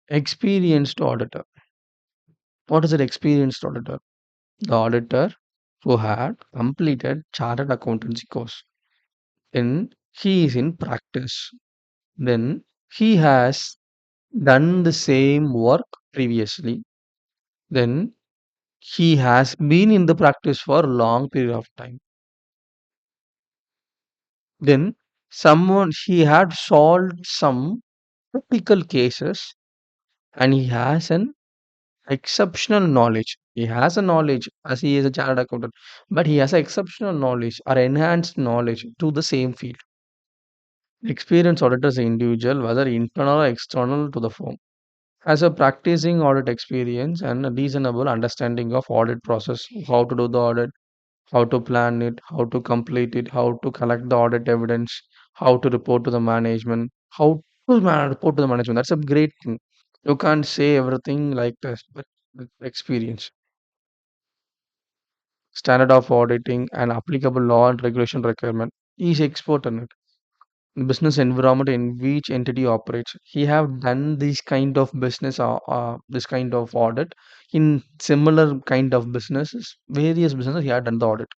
Experienced auditor. What is an experienced auditor? The auditor who had completed chartered accountancy course. Then he is in practice. Then he has done the same work previously. Then he has been in the practice for a long period of time. Then someone he had solved some critical cases and he has an exceptional knowledge. He has a knowledge as he is a chartered accountant, but he has a exceptional knowledge or enhanced knowledge to the same field. Experienced auditor is an individual, whether internal or external to the firm, has a practicing audit experience and a reasonable understanding of audit process, how to do the audit, how to plan it, how to complete it, how to collect the audit evidence, how to report to the management, how to report to the management. That's a great thing. You can't say everything like this, but with experience, standard of auditing, and applicable law and regulation requirement. He is expert in it. Business environment in which entity operates. He have done this kind of business, this kind of audit in similar kind of businesses, various businesses. He had done the audit.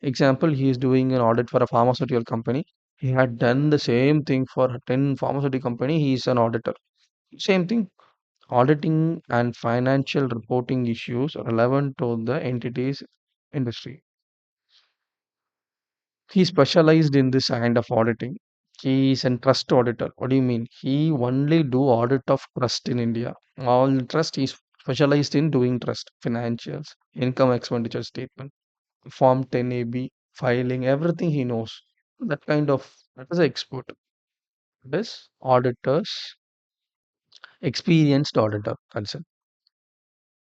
Example, he is doing an audit for a pharmaceutical company. He had done the same thing for 10 pharmaceutical company. He is an auditor. Same thing, auditing and financial reporting issues relevant to the entity's industry. He specialized in this kind of auditing. He is a trust auditor. What do you mean? He only do audit of trust in India. All trust is specialized in doing trust, financials, income expenditure statement, Form 10AB, filing, everything he knows. That kind of that is an expert. This auditors, experienced auditor. That's it.